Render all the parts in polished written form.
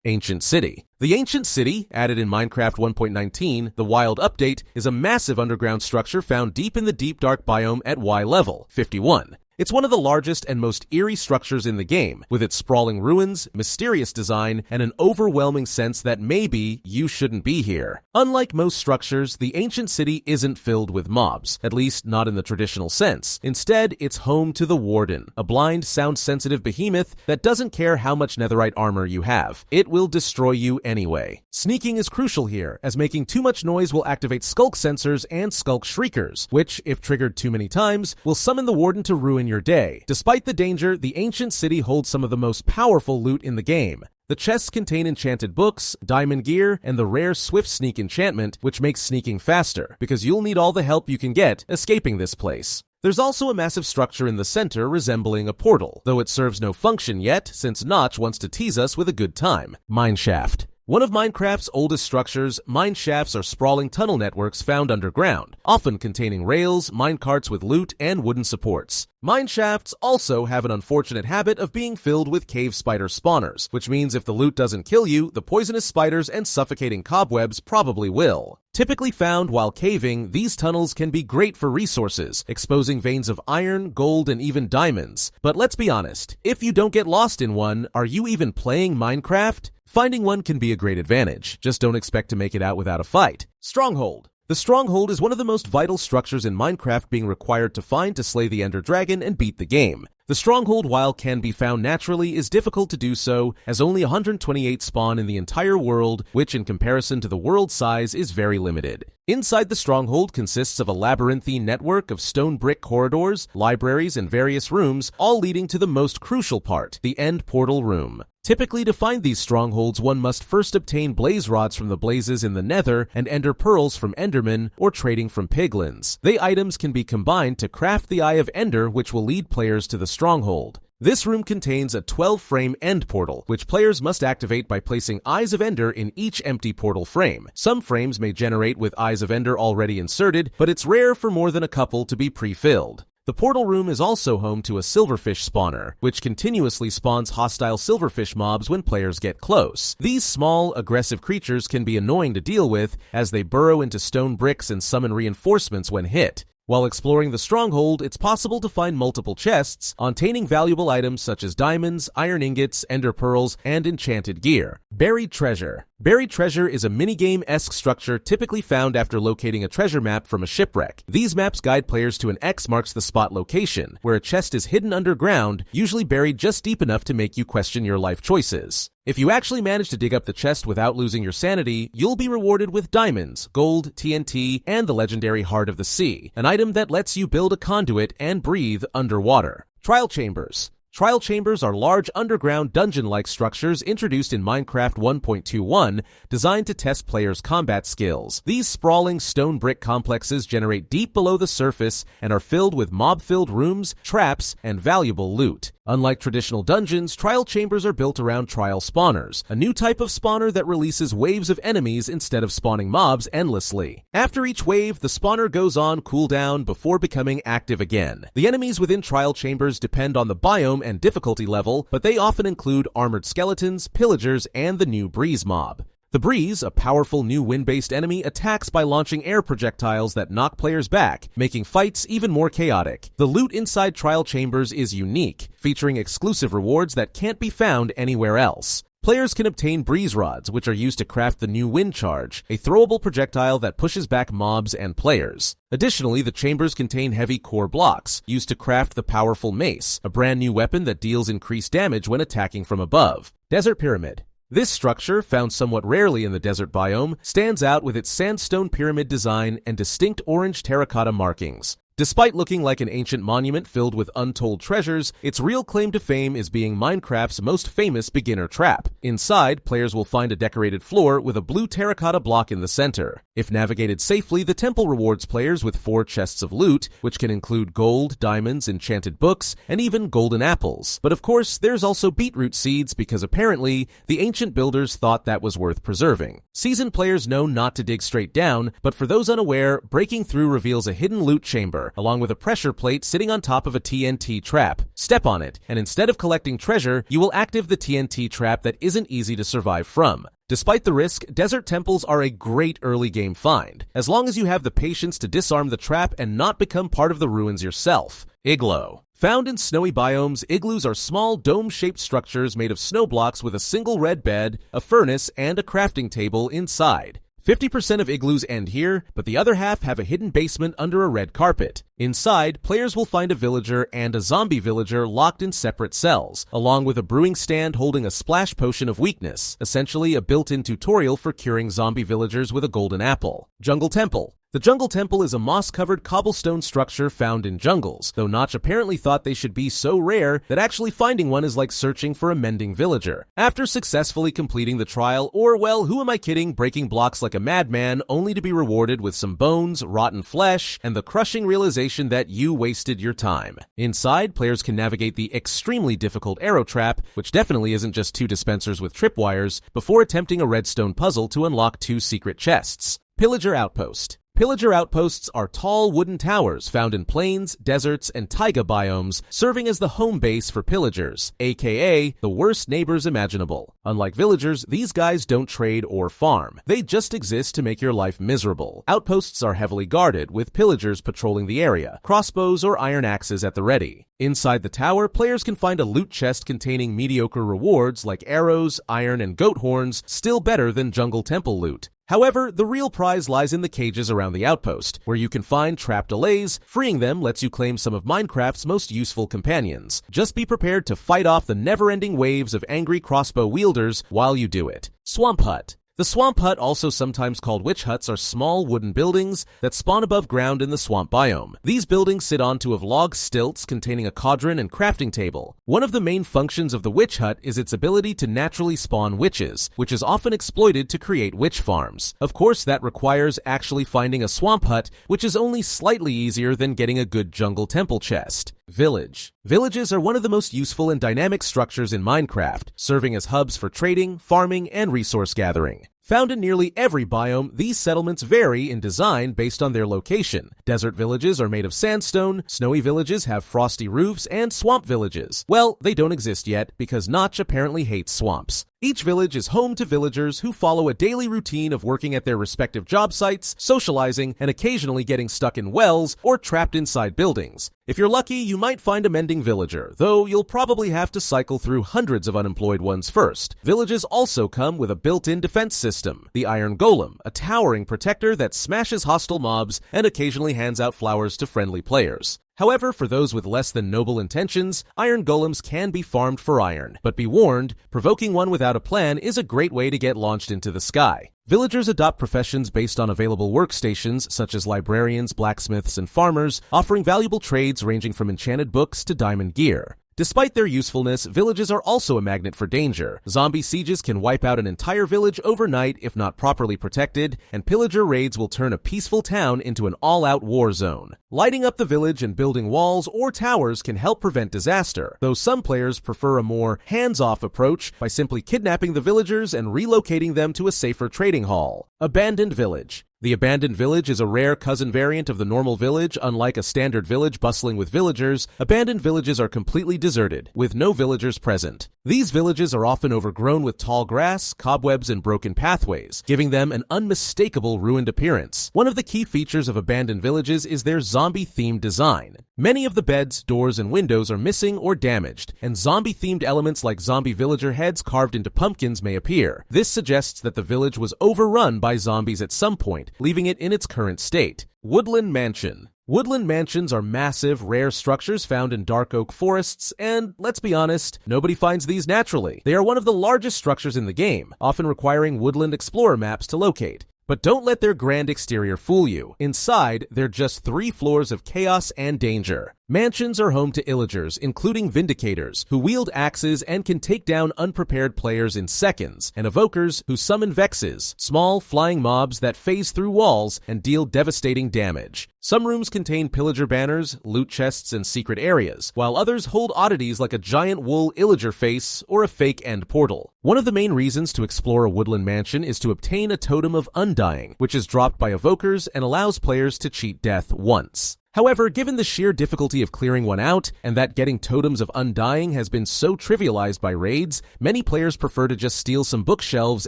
Ancient City. The Ancient City, added in Minecraft 1.19, the Wild Update, is a massive underground structure found deep in the deep dark biome at Y level, 51. It's one of the largest and most eerie structures in the game, with its sprawling ruins, mysterious design, and an overwhelming sense that maybe you shouldn't be here. Unlike most structures, the Ancient City isn't filled with mobs, at least not in the traditional sense. Instead, it's home to the Warden, a blind, sound-sensitive behemoth that doesn't care how much netherite armor you have. It will destroy you anyway. Sneaking is crucial here, as making too much noise will activate skulk sensors and skulk shriekers, which, if triggered too many times, will summon the Warden to ruin your day. Despite the danger, the Ancient City holds some of the most powerful loot in the game. The chests contain enchanted books, diamond gear, and the rare Swift Sneak enchantment, which makes sneaking faster, because you'll need all the help you can get escaping this place. There's also a massive structure in the center resembling a portal, though it serves no function yet, since Notch wants to tease us with a good time. Mineshaft. One of Minecraft's oldest structures, mineshafts are sprawling tunnel networks found underground, often containing rails, minecarts with loot, and wooden supports. Mineshafts also have an unfortunate habit of being filled with cave spider spawners, which means if the loot doesn't kill you, the poisonous spiders and suffocating cobwebs probably will. Typically found while caving, these tunnels can be great for resources, exposing veins of iron, gold, and even diamonds. But let's be honest, if you don't get lost in one, are you even playing Minecraft? Finding one can be a great advantage, just don't expect to make it out without a fight. Stronghold. The Stronghold is one of the most vital structures in Minecraft being required to find to slay the Ender Dragon and beat the game. The Stronghold, while can be found naturally, is difficult to do so, as only 128 spawn in the entire world, which in comparison to the world size is very limited. Inside the Stronghold consists of a labyrinthine network of stone brick corridors, libraries, and various rooms, all leading to the most crucial part, the end portal room. Typically, to find these strongholds, one must first obtain blaze rods from the blazes in the Nether and ender pearls from Endermen, or trading from piglins. The items can be combined to craft the Eye of Ender, which will lead players to the stronghold. This room contains a 12-frame end portal, which players must activate by placing Eyes of Ender in each empty portal frame. Some frames may generate with Eyes of Ender already inserted, but it's rare for more than a couple to be pre-filled. The portal room is also home to a silverfish spawner, which continuously spawns hostile silverfish mobs when players get close. These small, aggressive creatures can be annoying to deal with, as they burrow into stone bricks and summon reinforcements when hit. While exploring the Stronghold, it's possible to find multiple chests containing valuable items such as diamonds, iron ingots, ender pearls, and enchanted gear. Buried Treasure. Buried Treasure is a minigame-esque structure typically found after locating a treasure map from a shipwreck. These maps guide players to an X marks the spot location, where a chest is hidden underground, usually buried just deep enough to make you question your life choices. If you actually manage to dig up the chest without losing your sanity, you'll be rewarded with diamonds, gold, TNT, and the legendary Heart of the Sea, an item that lets you build a conduit and breathe underwater. Trial Chambers. Trial chambers are large underground dungeon-like structures introduced in Minecraft 1.21, designed to test players' combat skills. These sprawling stone brick complexes generate deep below the surface and are filled with mob-filled rooms, traps, and valuable loot. Unlike traditional dungeons, trial chambers are built around trial spawners, a new type of spawner that releases waves of enemies instead of spawning mobs endlessly. After each wave, the spawner goes on cooldown before becoming active again. The enemies within trial chambers depend on the biome and difficulty level, but they often include armored skeletons, pillagers, and the new breeze mob. The Breeze, a powerful new wind-based enemy, attacks by launching air projectiles that knock players back, making fights even more chaotic. The loot inside trial chambers is unique, featuring exclusive rewards that can't be found anywhere else. Players can obtain breeze rods, which are used to craft the new wind charge, a throwable projectile that pushes back mobs and players. Additionally, the chambers contain heavy core blocks, used to craft the powerful mace, a brand new weapon that deals increased damage when attacking from above. Desert Pyramid. This structure, found somewhat rarely in the desert biome, stands out with its sandstone pyramid design and distinct orange terracotta markings. Despite looking like an ancient monument filled with untold treasures, its real claim to fame is being Minecraft's most famous beginner trap. Inside, players will find a decorated floor with a blue terracotta block in the center. If navigated safely, the temple rewards players with 4 chests of loot, which can include gold, diamonds, enchanted books, and even golden apples. But of course, there's also beetroot seeds because apparently, the ancient builders thought that was worth preserving. Seasoned players know not to dig straight down, but for those unaware, breaking through reveals a hidden loot chamber. tower, along with a pressure plate sitting on top of a TNT trap. Step on it, and instead of collecting treasure, you will activate the TNT trap that isn't easy to survive from. Despite the risk, desert temples are a great early game find, as long as you have the patience to disarm the trap and not become part of the ruins yourself. Igloo. Found in snowy biomes, igloos are small dome-shaped structures made of snow blocks with a single red bed, a furnace, and a crafting table inside. 50% of igloos end here, but the other half have a hidden basement under a red carpet. Inside, players will find a villager and a zombie villager locked in separate cells, along with a brewing stand holding a splash potion of weakness, essentially a built-in tutorial for curing zombie villagers with a golden apple. Jungle Temple. The Jungle Temple is a moss-covered cobblestone structure found in jungles, though Notch apparently thought they should be so rare that actually finding one is like searching for a mending villager. After successfully completing the trial, or well, who am I kidding, breaking blocks like a madman only to be rewarded with some bones, rotten flesh, and the crushing realization that you wasted your time. Inside, players can navigate the extremely difficult arrow trap, which definitely isn't just 2 dispensers with tripwires, before attempting a redstone puzzle to unlock 2 secret chests. Pillager Outpost. Pillager outposts are tall wooden towers found in plains, deserts, and taiga biomes, serving as the home base for pillagers, aka the worst neighbors imaginable. Unlike villagers, these guys don't trade or farm. They just exist to make your life miserable. Outposts are heavily guarded, with pillagers patrolling the area, crossbows or iron axes at the ready. Inside the tower, players can find a loot chest containing mediocre rewards like arrows, iron, and goat horns, still better than Jungle Temple loot. However, the real prize lies in the cages around the outpost, where you can find trap delays. Freeing them lets you claim some of Minecraft's most useful companions. Just be prepared to fight off the never-ending waves of angry crossbow wielders while you do it. Swamp Hut. The swamp hut, also sometimes called witch huts, are small wooden buildings that spawn above ground in the swamp biome. These buildings sit on two of log stilts containing a cauldron and crafting table. One of the main functions of the witch hut is its ability to naturally spawn witches, which is often exploited to create witch farms. Of course, that requires actually finding a swamp hut, which is only slightly easier than getting a good jungle temple chest. Village. Villages are one of the most useful and dynamic structures in Minecraft, serving as hubs for trading, farming, and resource gathering. Found in nearly every biome, these settlements vary in design based on their location. Desert villages are made of sandstone, snowy villages have frosty roofs, and swamp villages, well, they don't exist yet because Notch apparently hates swamps. Each village is home to villagers who follow a daily routine of working at their respective job sites, socializing, and occasionally getting stuck in wells or trapped inside buildings. If you're lucky, you might find a mending villager, though you'll probably have to cycle through hundreds of unemployed ones first. Villages also come with a built-in defense system, the Iron Golem, a towering protector that smashes hostile mobs and occasionally hands out flowers to friendly players. However, for those with less than noble intentions, iron golems can be farmed for iron. But be warned, provoking one without a plan is a great way to get launched into the sky. Villagers adopt professions based on available workstations, such as librarians, blacksmiths, and farmers, offering valuable trades ranging from enchanted books to diamond gear. Despite their usefulness, villages are also a magnet for danger. Zombie sieges can wipe out an entire village overnight if not properly protected, and pillager raids will turn a peaceful town into an all-out war zone. Lighting up the village and building walls or towers can help prevent disaster, though some players prefer a more hands-off approach by simply kidnapping the villagers and relocating them to a safer trading hall. Abandoned Village. The abandoned village is a rare cousin variant of the normal village. Unlike a standard village bustling with villagers, abandoned villages are completely deserted, with no villagers present. These villages are often overgrown with tall grass, cobwebs, and broken pathways, giving them an unmistakable ruined appearance. One of the key features of abandoned villages is their zombie-themed design. Many of the beds, doors, and windows are missing or damaged, and zombie-themed elements like zombie villager heads carved into pumpkins may appear. This suggests that the village was overrun by zombies at some point, leaving it in its current state. Woodland Mansion. Woodland mansions are massive, rare structures found in dark oak forests, and let's be honest, nobody finds these naturally. They are one of the largest structures in the game, often requiring Woodland Explorer maps to locate. But don't let their grand exterior fool you. Inside, they're just 3 floors of chaos and danger. Mansions are home to illagers, including Vindicators, who wield axes and can take down unprepared players in seconds, and Evokers, who summon Vexes, small flying mobs that phase through walls and deal devastating damage. Some rooms contain pillager banners, loot chests, and secret areas, while others hold oddities like a giant wool illager face or a fake end portal. One of the main reasons to explore a woodland mansion is to obtain a totem of undying, which is dropped by Evokers and allows players to cheat death once. However, given the sheer difficulty of clearing one out, and that getting totems of undying has been so trivialized by raids, many players prefer to just steal some bookshelves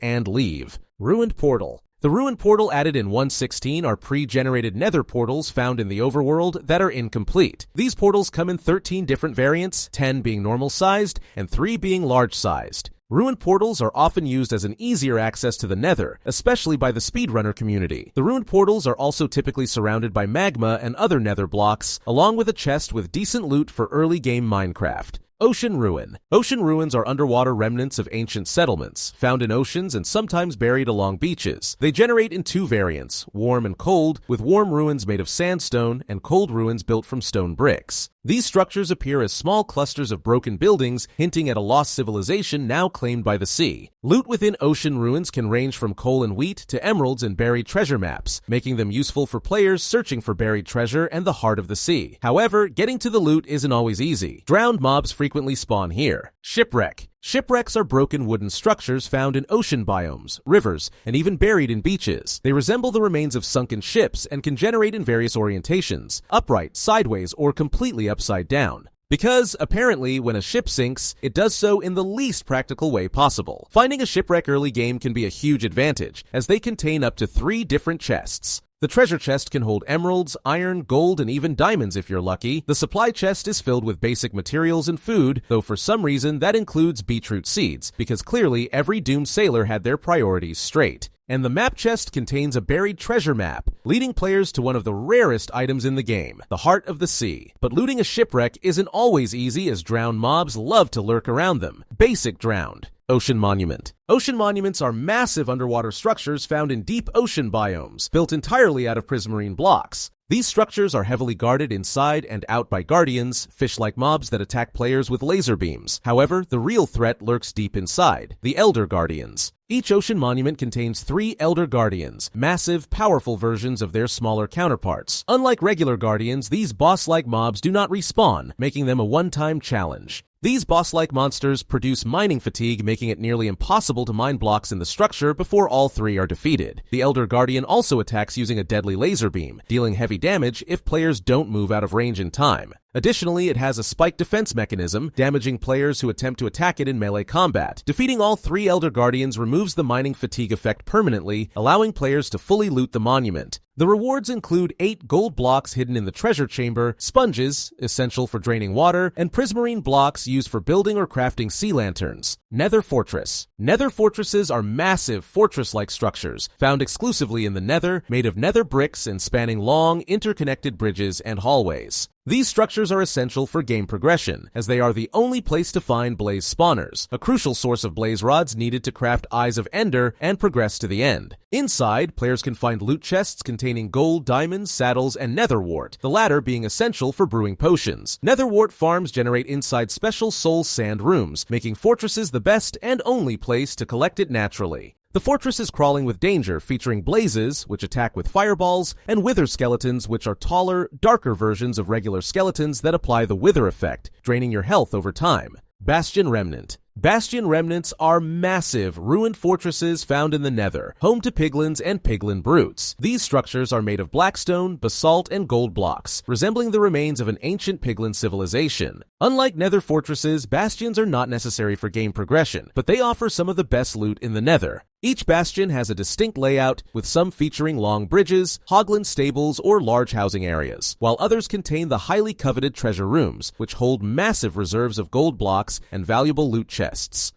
and leave. Ruined Portal. The Ruined Portal added in 1.16 are pre-generated Nether portals found in the overworld that are incomplete. These portals come in 13 different variants, 10 being normal-sized, and 3 being large-sized. Ruined portals are often used as an easier access to the Nether, especially by the speedrunner community. The ruined portals are also typically surrounded by magma and other Nether blocks, along with a chest with decent loot for early game Minecraft. Ocean Ruin. Ocean ruins are underwater remnants of ancient settlements, found in oceans and sometimes buried along beaches. They generate in 2 variants, warm and cold, with warm ruins made of sandstone and cold ruins built from stone bricks. These structures appear as small clusters of broken buildings, hinting at a lost civilization now claimed by the sea. Loot within ocean ruins can range from coal and wheat to emeralds and buried treasure maps, making them useful for players searching for buried treasure and the heart of the sea. However, getting to the loot isn't always easy. Drowned mobs frequently spawn here. Shipwreck. Shipwrecks are broken wooden structures found in ocean biomes, rivers, and even buried in beaches. They resemble the remains of sunken ships and can generate in various orientations, upright, sideways, or completely upside down. Because, apparently, when a ship sinks, it does so in the least practical way possible. Finding a shipwreck early game can be a huge advantage, as they contain up to 3 different chests. The treasure chest can hold emeralds, iron, gold, and even diamonds if you're lucky. The supply chest is filled with basic materials and food, though for some reason that includes beetroot seeds, because clearly every doomed sailor had their priorities straight. And the map chest contains a buried treasure map, leading players to one of the rarest items in the game, the Heart of the Sea. But looting a shipwreck isn't always easy, as drowned mobs love to lurk around them. Basic drowned. Ocean Monument. Ocean monuments are massive underwater structures found in deep ocean biomes, built entirely out of prismarine blocks. These structures are heavily guarded inside and out by guardians, fish-like mobs that attack players with laser beams. However, the real threat lurks deep inside, the Elder Guardians. Each ocean monument contains 3 Elder Guardians, massive, powerful versions of their smaller counterparts. Unlike regular guardians, these boss-like mobs do not respawn, making them a one-time challenge. These boss-like monsters produce mining fatigue, making it nearly impossible to mine blocks in the structure before all 3 are defeated. The Elder Guardian also attacks using a deadly laser beam, dealing heavy damage if players don't move out of range in time. Additionally, it has a spike defense mechanism, damaging players who attempt to attack it in melee combat. Defeating all 3 Elder Guardians removes the mining fatigue effect permanently, allowing players to fully loot the monument. The rewards include 8 gold blocks hidden in the treasure chamber, sponges, essential for draining water, and prismarine blocks used for building or crafting sea lanterns. Nether Fortress. Nether fortresses are massive fortress-like structures, found exclusively in the Nether, made of nether bricks and spanning long, interconnected bridges and hallways. These structures are essential for game progression, as they are the only place to find blaze spawners, a crucial source of blaze rods needed to craft Eyes of Ender and progress to the end. Inside, players can find loot chests containing gold, diamonds, saddles, and nether wart, the latter being essential for brewing potions. Nether wart farms generate inside special soul sand rooms, making fortresses the best and only place to collect it naturally. The fortress is crawling with danger, featuring blazes, which attack with fireballs, and wither skeletons, which are taller, darker versions of regular skeletons that apply the wither effect, draining your health over time. Bastion Remnant. Bastion remnants are massive, ruined fortresses found in the Nether, home to piglins and piglin brutes. These structures are made of blackstone, basalt, and gold blocks, resembling the remains of an ancient piglin civilization. Unlike Nether fortresses, bastions are not necessary for game progression, but they offer some of the best loot in the Nether. Each bastion has a distinct layout, with some featuring long bridges, hoglin stables, or large housing areas, while others contain the highly coveted treasure rooms, which hold massive reserves of gold blocks and valuable loot chests.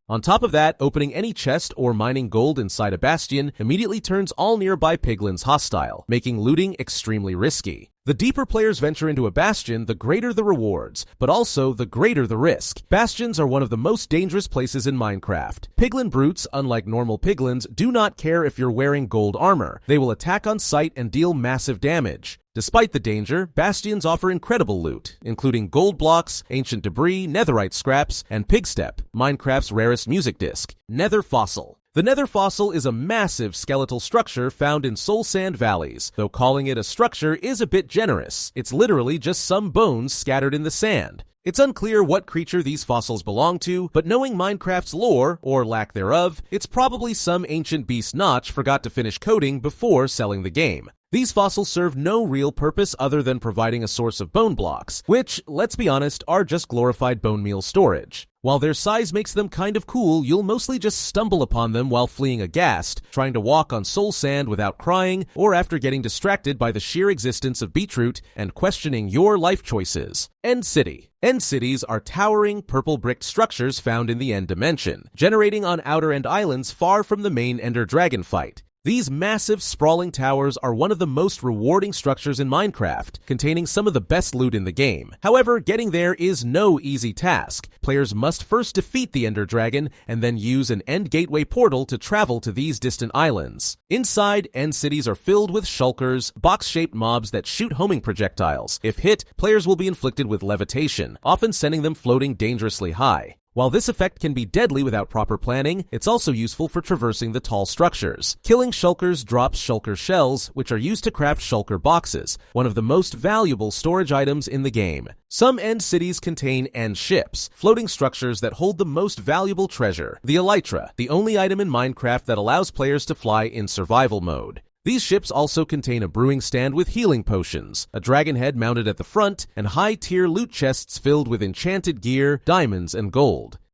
On top of that, opening any chest or mining gold inside a bastion immediately turns all nearby piglins hostile, making looting extremely risky. The deeper players venture into a bastion, the greater the rewards, but also the greater the risk. Bastions are one of the most dangerous places in Minecraft. Piglin brutes, unlike normal piglins, do not care if you're wearing gold armor. They will attack on sight and deal massive damage. Despite the danger, bastions offer incredible loot, including gold blocks, ancient debris, netherite scraps, and pigstep, Minecraft's rarest music disc. Nether Fossil. The Nether Fossil is a massive skeletal structure found in soul sand valleys. Though calling it a structure is a bit generous, it's literally just some bones scattered in the sand. It's unclear what creature these fossils belong to, but knowing Minecraft's lore, or lack thereof, it's probably some ancient beast Notch forgot to finish coding before selling the game. These fossils serve no real purpose other than providing a source of bone blocks, which, let's be honest, are just glorified bone meal storage. While their size makes them kind of cool, you'll mostly just stumble upon them while fleeing aghast, trying to walk on soul sand without crying, or after getting distracted by the sheer existence of beetroot and questioning your life choices. End City. End cities are towering, purple-bricked structures found in the End Dimension, generating on outer End islands far from the main Ender Dragon fight. These massive, sprawling towers are one of the most rewarding structures in Minecraft, containing some of the best loot in the game. However, getting there is no easy task. Players must first defeat the Ender Dragon, and then use an End Gateway portal to travel to these distant islands. Inside, End cities are filled with shulkers, box-shaped mobs that shoot homing projectiles. If hit, players will be inflicted with levitation, often sending them floating dangerously high. While this effect can be deadly without proper planning, it's also useful for traversing the tall structures. Killing shulkers drops shulker shells, which are used to craft shulker boxes, one of the most valuable storage items in the game. Some End cities contain End ships, floating structures that hold the most valuable treasure, the elytra, the only item in Minecraft that allows players to fly in survival mode. These ships also contain a brewing stand with healing potions, a dragon head mounted at the front, and high-tier loot chests filled with enchanted gear, diamonds, and gold.